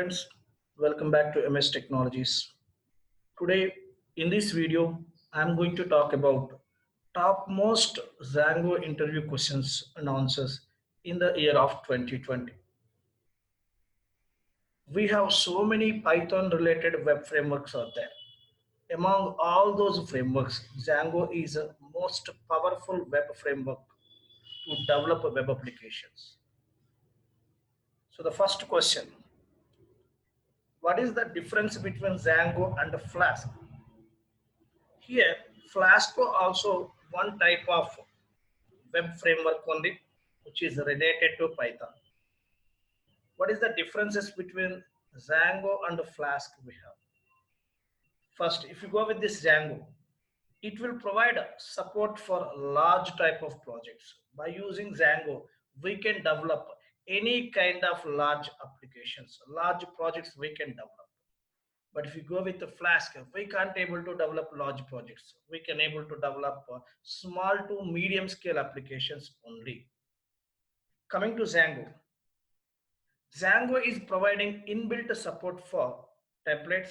friends, welcome back to MS Technologies. Today in this video, I'm going to talk about topmost Django interview questions and answers in the year of 2020. We have so many Python related web frameworks out there. Among all those frameworks, Django is the most powerful web framework to develop web applications. So the first question, what is the difference between Django and Flask? Here, Flask also one type of web framework only, which is related to Python. What is the differences between Django and Flask we have? First, if you go with this Django, it will provide support for large type of projects. By using Django, we can develop any kind of large applications, large projects we can develop. But if you go with the Flask, we can't able to develop large projects. We can able to develop small to medium scale applications only. Coming to Django, Django is providing inbuilt support for templates,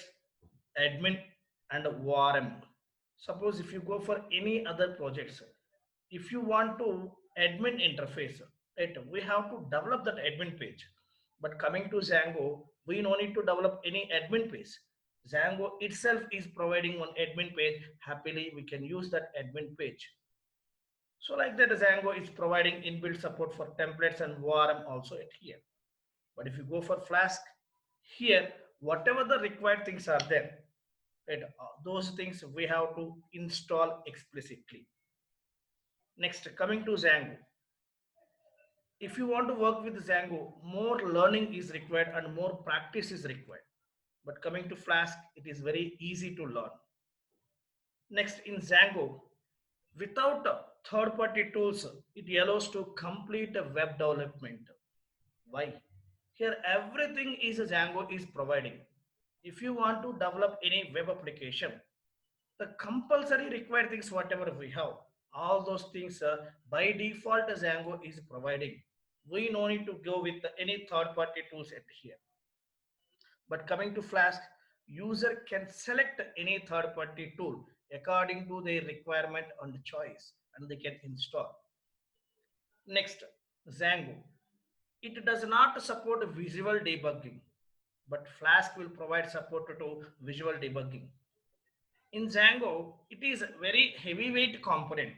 admin, and ORM. Suppose if you go for any other projects, if you want to admin interface, right, we have to develop that admin page. But coming to Django, we no need to develop any admin page. Django itself is providing one admin page. Happily, we can use that admin page. So like that, Django is providing inbuilt support for templates and ORM also at here. But if you go for Flask, here, whatever the required things are there, right, those things we have to install explicitly. Next, coming to Django. If you want to work with Django, more learning is required and more practice is required. But coming to Flask, it is very easy to learn. Next, in Django, without third-party tools, it allows to complete a web development. Why? Here, everything is Django is providing. If you want to develop any web application, the compulsory required things whatever we have, all those things by default Django is providing. We no need to go with any third-party tools at here. But coming to Flask, user can select any third-party tool according to their requirement and choice, and they can install. Next, Django. It does not support visual debugging, but Flask will provide support to visual debugging. In Django, it is a very heavyweight component.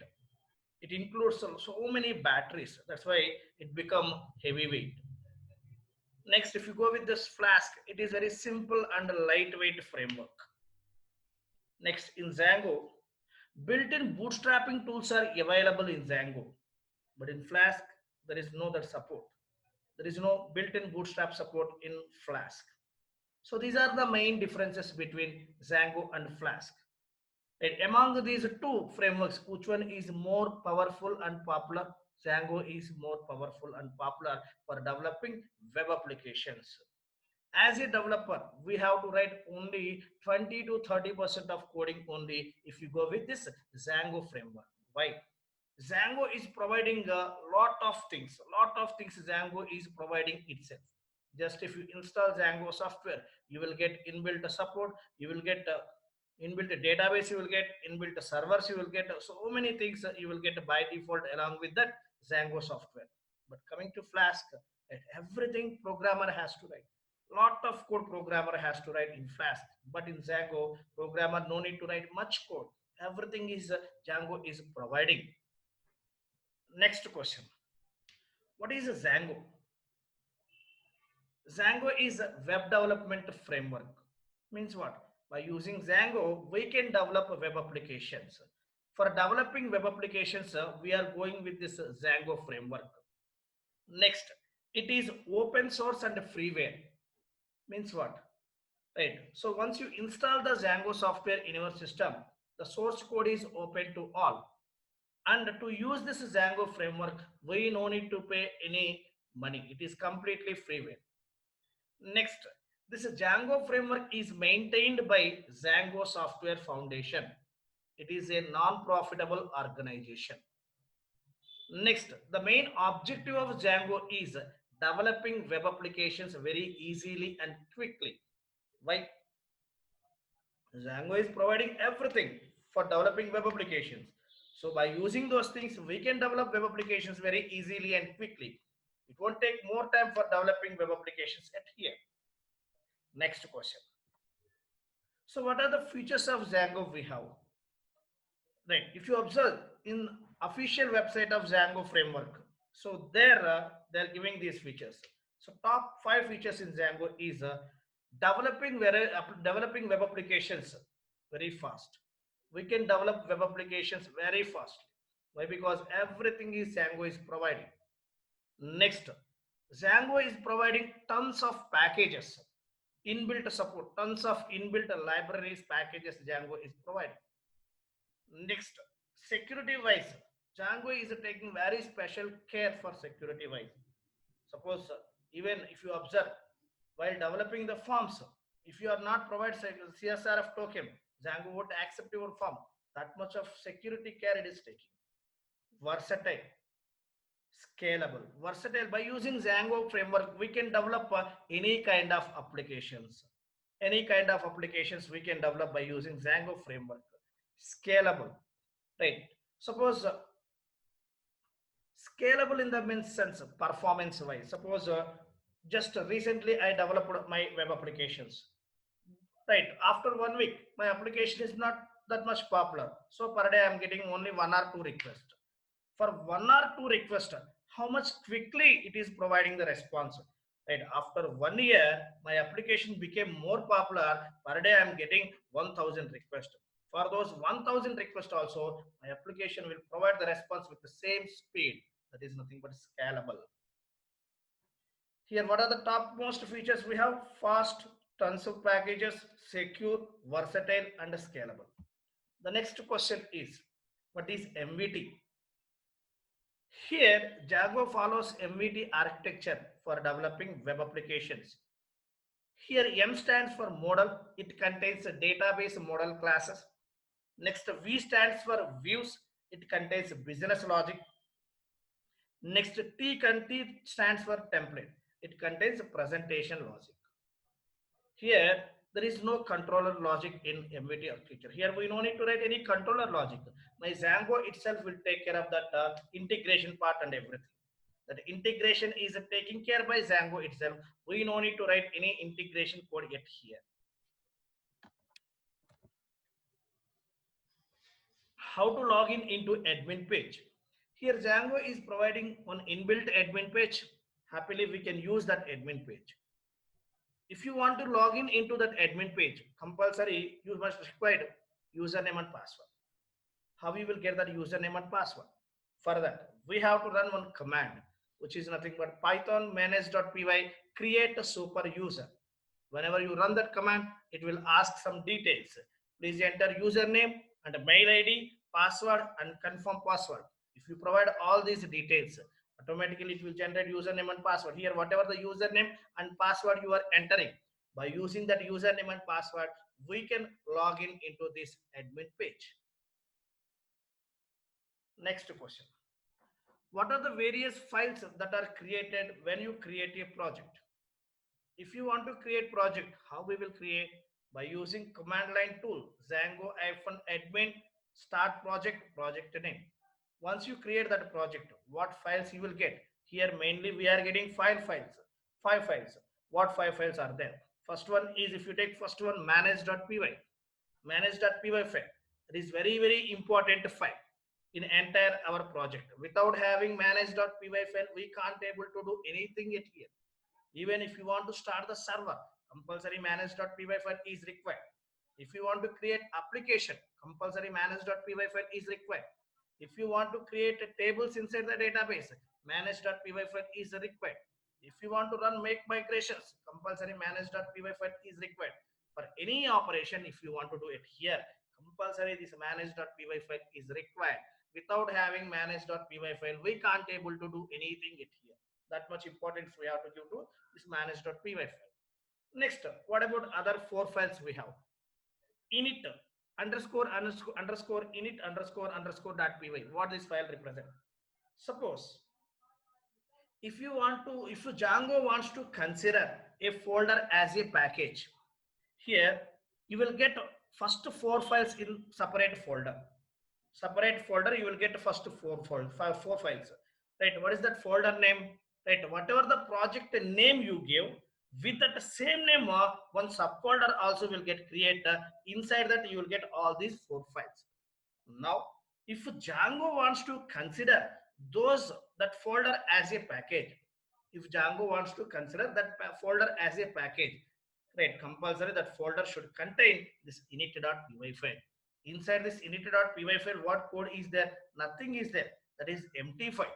It includes so many batteries. That's why it become heavyweight. Next, if you go with this Flask, it is very simple and lightweight framework. Next, in Django, built-in bootstrapping tools are available in Django, but in Flask, there is no that support. There is no built-in bootstrap support in Flask. So these are the main differences between Django and Flask. And among these two frameworks, which one is more powerful and popular? Django is more powerful and popular for developing web applications. As a developer, we have to write only 20 to 30% of coding only if you go with this Django framework. Why? Django is providing a lot of things. A lot of things Django is providing itself. Just if you install Django software, you will get inbuilt support. You will get inbuilt database. You will get inbuilt servers. You will get so many things you will get by default along with that Django software. But coming to Flask, everything programmer has to write. Lot of code programmer has to write in Flask, but in Django, programmer no need to write much code. Everything is Django is providing. Next question. What is a Django? Django is a web development framework. Means what? By using Django, we can develop web applications. For developing web applications, we are going with this Django framework. Next, it is open source and freeware. Means what? Right. So once you install the Django software in your system, the source code is open to all. And to use this Django framework, we no need to pay any money. It is completely freeware. Next, this Django framework is maintained by Django Software Foundation. It is a non-profitable organization. Next, the main objective of Django is developing web applications very easily and quickly. Why? Django is providing everything for developing web applications. So by using those things, we can develop web applications very easily and quickly. It won't take more time for developing web applications at here. Next question. So what are the features of Django we have? Right. If you observe in official website of Django framework, so there they're giving these features. So top five features in Django is developing web applications very fast. We can develop web applications very fast. Why? Because everything is Django is providing. Next, Django is providing tons of packages, inbuilt support, tons of inbuilt libraries packages Django is providing. Next, security wise, Django is taking very special care for security wise. Suppose even if you observe while developing the forms, if you are not provide CSRF token, Django would accept your form. That much of security care it is taking. Versatile, scalable, versatile. By using Django framework, we can develop any kind of applications. Any kind of applications we can develop by using Django framework. Scalable, right? Suppose scalable in the means sense performance wise. Suppose just recently I developed my web applications, right? After 1 week my application is not that much popular, so per day I'm getting only one or two requests. For one or two requests, how much quickly it is providing the response, right? After 1 year my application became more popular. Per day I'm getting 1000 requests. For those 1000 requests also, my application will provide the response with the same speed. That is nothing but scalable. Here, what are the top most features we have? Fast, tons of packages, secure, versatile, and scalable. The next question is, what is MVT? Here, Django follows MVT architecture for developing web applications. Here, M stands for model. It contains a database model classes. Next, V stands for views. It contains business logic. Next, T stands for template. It contains presentation logic. Here, there is no controller logic in MVT architecture. Here, we don't need to write any controller logic. My Django itself will take care of that integration part and everything. That integration is taken care by Django itself. We no need to write any integration code yet here. How to log in into admin page? Here, Django is providing one inbuilt admin page. Happily, we can use that admin page. If you want to log in into that admin page, compulsory you must require username and password. How we will get that username and password? For that, we have to run one command, which is nothing but python manage.py create a super user. Whenever you run that command, it will ask some details. Please enter username and mail ID, password, and confirm password. If you provide all these details, automatically it will generate username and password. Here, whatever the username and password you are entering, by using that username and password, we can log in into this admin page. Next question. What are the various files that are created when you create a project? If you want to create project, how we will create? By using command line tool, Django-admin start project name. Once you create that project, what files you will get? Here mainly we are getting five files. What five files are there? First one is, if you take first one, manage.py. Manage.py file. It is very important file in entire our project. Without having manage.py file, we can't able to do anything yet here. Even if you want to start the server, compulsory manage.py file is required. If you want to create application, compulsory manage.py file is required. If you want to create tables inside the database, manage.py file is required. If you want to run make migrations, compulsory manage.py file is required. For any operation, if you want to do it here, compulsory this manage.py file is required. Without having manage.py file, we can't able to do anything it here. That much importance we have to give to this manage.py file. Next, what about other four files we have? Init underscore init underscore .py. What this file represent? Suppose if Django wants to consider a folder as a package, here you will get first four files in separate folder. Separate folder, you will get first four files. Right? What is that folder name? Right? Whatever the project name you give, with that same name, one subfolder also will get created. Inside that, you will get all these four files. Now, if Django wants to consider those that folder as a package, if Django wants to consider that folder as a package, right, compulsory that folder should contain this init.py file. Inside this init.py file, what code is there? Nothing is there. That is empty file.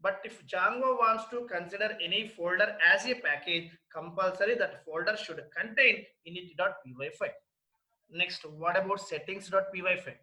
But if Django wants to consider any folder as a package, compulsory that folder should contain init.py file. Next, what about settings.py file?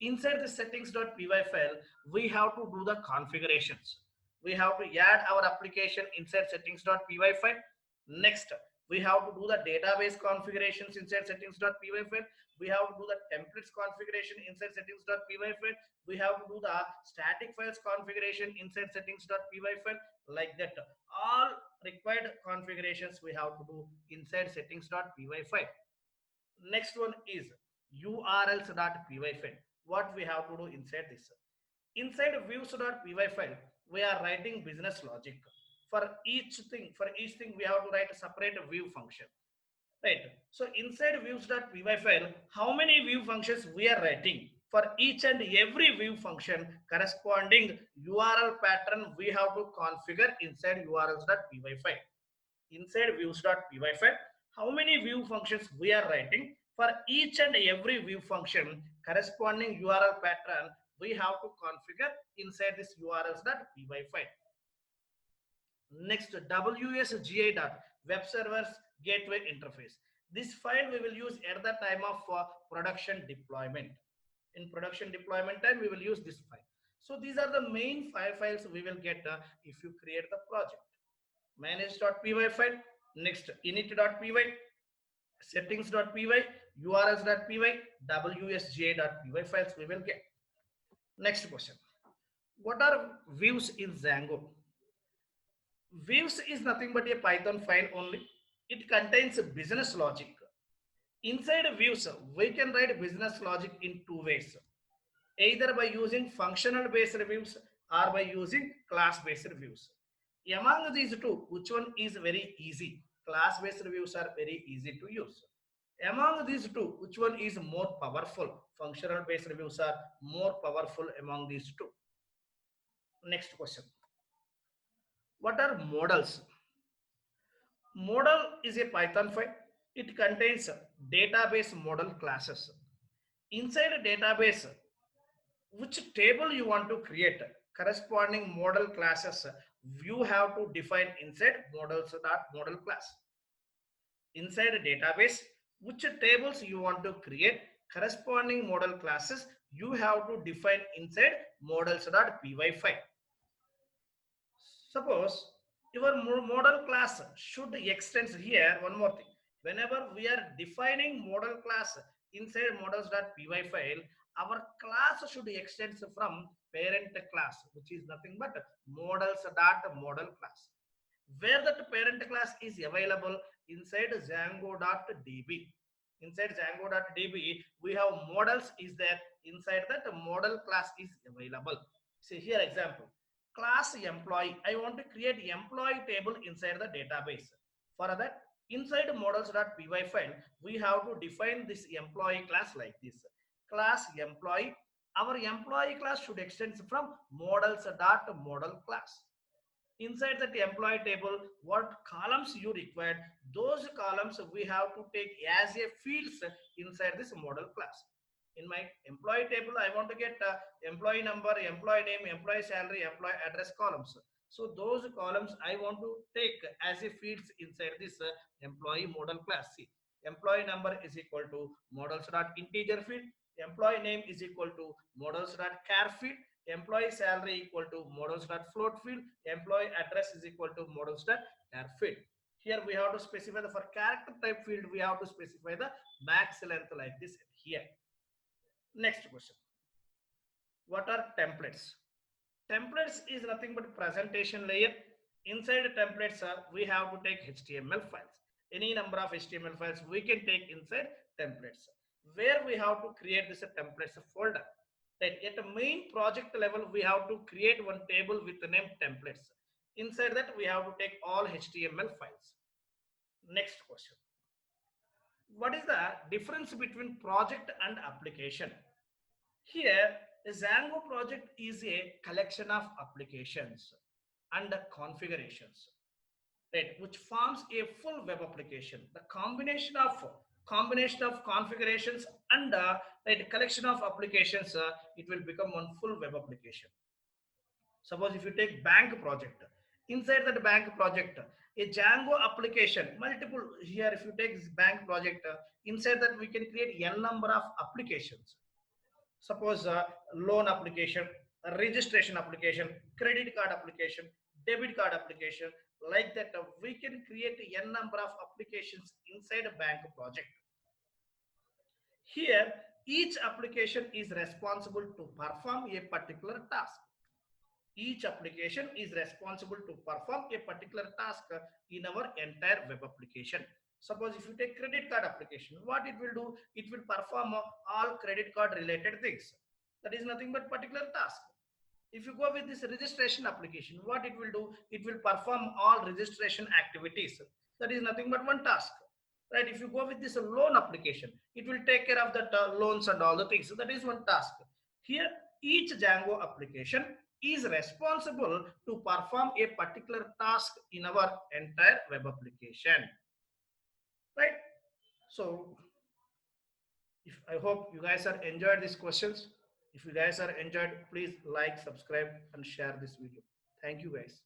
Inside the settings.py file, we have to do the configurations. We have to add our application inside settings.py file. Next, we have to do the database configurations inside settings.py file. We have to do the templates configuration inside settings.py file. We have to do the static files configuration inside settings.py file. Like that, all required configurations we have to do inside settings.py file. Next one is urls.py file. What we have to do inside this? Inside views.py file, we are writing business logic. For each thing, we have to write a separate view function. Right. So inside views.py file, how many view functions we are writing? For each and every view function corresponding URL pattern, we have to configure inside urls.py file. Inside views.py file, how many view functions we are writing? For each and every view function corresponding URL pattern, we have to configure inside this urls.py file. Next, WSGI web servers gateway interface. This file we will use at the time of production deployment. In production deployment time, we will use this file. So these are the main files we will get if you create the project. Manage.py file. Next, init.py, settings.py, urls.py, wsga.py files we will get. Next question. What are views in Django? Views is nothing but a Python file only. It contains business logic. Inside views, we can write business logic in two ways. Either by using functional based views or by using class based views. Among these two, which one is very easy? Class based views are very easy to use. Among these two, which one is more powerful? Functional based views are more powerful among these two. Next question. What are models? Model is a Python file. It contains database model classes. Inside a database, which table you want to create, corresponding model classes, you have to define inside model class. Inside a database, which tables you want to create, corresponding model classes, you have to define inside models.py file. Suppose your model class should extend here. One more thing. Whenever we are defining model class inside models.py file, our class should extend from parent class, which is nothing but models.model class. Where that parent class is available inside Django.db. Inside Django.db, we have models is there. Inside that model class is available. See here example. Class employee. I want to create employee table inside the database. For that, inside models.py file, we have to define this employee class like this. Class employee. Our employee class should extend from models.model class. Inside that employee table, what columns you require, those columns we have to take as a fields inside this model class. In my employee table, I want to get employee number, employee name, employee salary, employee address columns. So those columns I want to take as a fields inside this employee model class. See, employee number is equal to models.integer field, employee name is equal to models.char field, employee salary equal to models.float field, employee address is equal to models.char field. Here we have to specify the for character type field, we have to specify the max length like this here. Next question. What are templates? Templates is nothing but presentation layer. Inside the templates, we have to take HTML files. Any number of HTML files we can take inside templates. Where we have to create this templates folder. Right. At the main project level, we have to create one table with the name templates. Inside that, we have to take all HTML files. Next question. What is the difference between project and application? Here, a Django project is a collection of applications and configurations, right, which forms a full web application. The combination of configurations and right, collection of applications, it will become one full web application. Suppose if you take bank project, inside that bank project, a Django application, multiple here. If you take this bank project, inside that we can create n number of applications. Suppose loan application, a registration application, credit card application, debit card application, like that. We can create n number of applications inside a bank project. Here, each application is responsible to perform a particular task. Each application is responsible to perform a particular task in our entire web application. Suppose if you take credit card application, what it will do? It will perform all credit card related things. That is nothing but particular task. If you go with this registration application, what it will do? It will perform all registration activities. That is nothing but one task. Right? If you go with this loan application, it will take care of the loans and all the things. So that is one task. Here, each Django application is responsible to perform a particular task in our entire web application. Right? So, if I hope you guys are enjoyed these questions. If you guys are enjoyed, please like, subscribe, and share this video. Thank you guys.